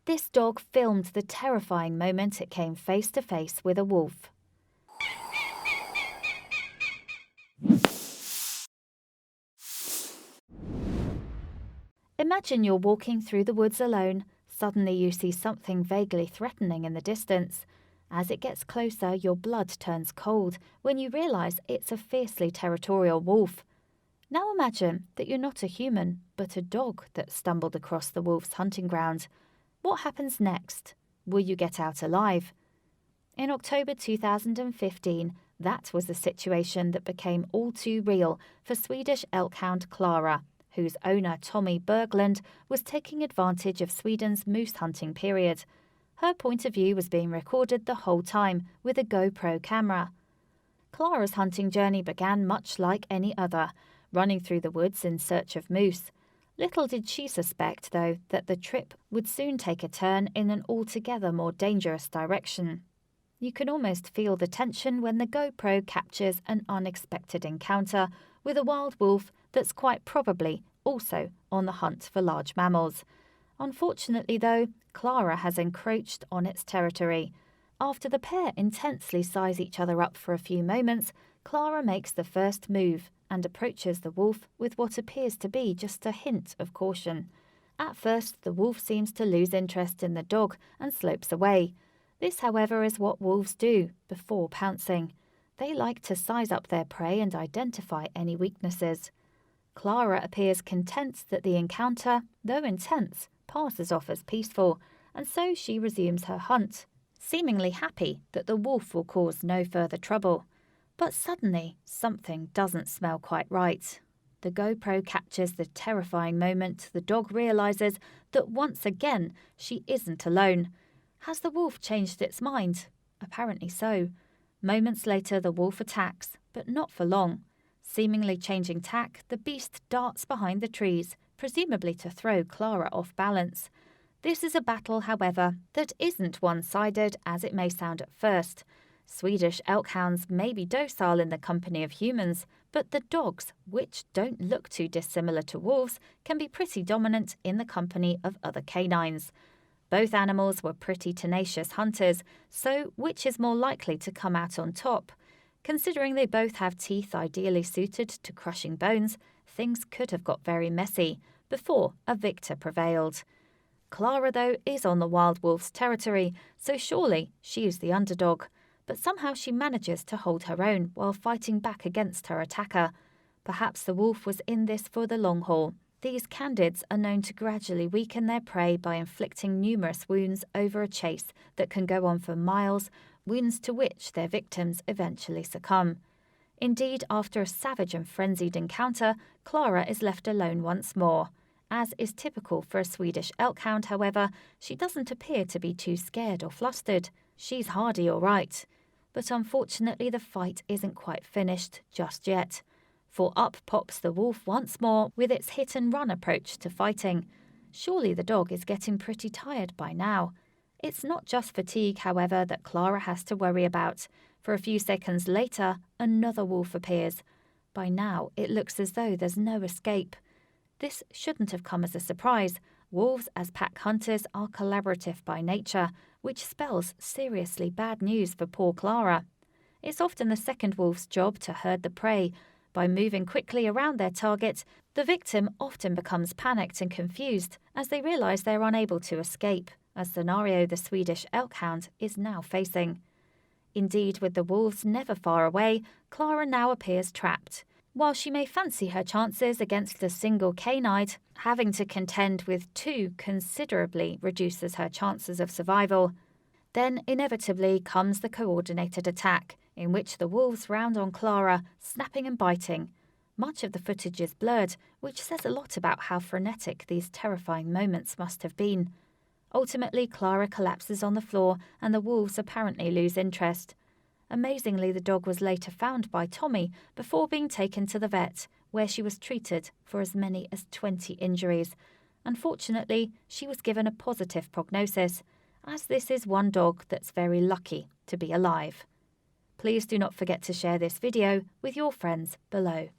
This dog filmed the terrifying moment it came face to face with a wolf. Imagine you're walking through the woods alone. Suddenly you see something vaguely threatening in the distance. As it gets closer, your blood turns cold when you realize it's a fiercely territorial wolf. Now imagine that you're not a human, but a dog that stumbled across the wolf's hunting ground. What happens next? Will you get out alive? In October 2015, that was the situation that became all too real for Swedish elk hound Clara, whose owner Tommy Berglund was taking advantage of Sweden's moose hunting period. Her point of view was being recorded the whole time with a GoPro camera. Clara's hunting journey began much like any other, running through the woods in search of moose. Little did she suspect, though, that the trip would soon take a turn in an altogether more dangerous direction. You can almost feel the tension when the GoPro captures an unexpected encounter with a wild wolf that's quite probably also on the hunt for large mammals. Unfortunately, though, Clara has encroached on its territory. After the pair intensely size each other up for a few moments, Clara makes the first move and approaches the wolf with what appears to be just a hint of caution. At first, the wolf seems to lose interest in the dog and slopes away. This, however, is what wolves do before pouncing. They like to size up their prey and identify any weaknesses. Clara appears content that the encounter, though intense, passes off as peaceful, and so she resumes her hunt, seemingly happy that the wolf will cause no further trouble. But suddenly, something doesn't smell quite right. The GoPro captures the terrifying moment the dog realizes that once again she isn't alone. Has the wolf changed its mind? Apparently so. Moments later, the wolf attacks, but not for long. Seemingly changing tack, the beast darts behind the trees, presumably to throw Clara off balance. This is a battle, however, that isn't one-sided as it may sound at first. Swedish elk hounds may be docile in the company of humans, but the dogs, which don't look too dissimilar to wolves, can be pretty dominant in the company of other canines. Both animals were pretty tenacious hunters, so which is more likely to come out on top? Considering they both have teeth ideally suited to crushing bones, things could have got very messy before a victor prevailed. Clara, though, is on the wild wolf's territory, so surely she is the underdog. But somehow she manages to hold her own while fighting back against her attacker. Perhaps the wolf was in this for the long haul. These candids are known to gradually weaken their prey by inflicting numerous wounds over a chase that can go on for miles, wounds to which their victims eventually succumb. Indeed, after a savage and frenzied encounter, Clara is left alone once more. As is typical for a Swedish elk hound, however, she doesn't appear to be too scared or flustered. She's hardy all right. But unfortunately, the fight isn't quite finished just yet. For up pops the wolf once more with its hit-and-run approach to fighting. Surely the dog is getting pretty tired by now. It's not just fatigue, however, that Clara has to worry about. For a few seconds later, another wolf appears. By now, it looks as though there's no escape. This shouldn't have come as a surprise. Wolves as pack hunters are collaborative by nature, which spells seriously bad news for poor Clara. It's often the second wolf's job to herd the prey. By moving quickly around their target, the victim often becomes panicked and confused as they realize they're unable to escape, a scenario the Swedish elk hound is now facing. Indeed, with the wolves never far away, Clara now appears trapped. While she may fancy her chances against a single canine, having to contend with two considerably reduces her chances of survival. Then inevitably comes the coordinated attack, in which the wolves round on Clara, snapping and biting. Much of the footage is blurred, which says a lot about how frenetic these terrifying moments must have been. Ultimately, Clara collapses on the floor and the wolves apparently lose interest. Amazingly, the dog was later found by Tommy before being taken to the vet, where she was treated for as many as 20 injuries. Unfortunately, she was given a positive prognosis, as this is one dog that's very lucky to be alive. Please do not forget to share this video with your friends below.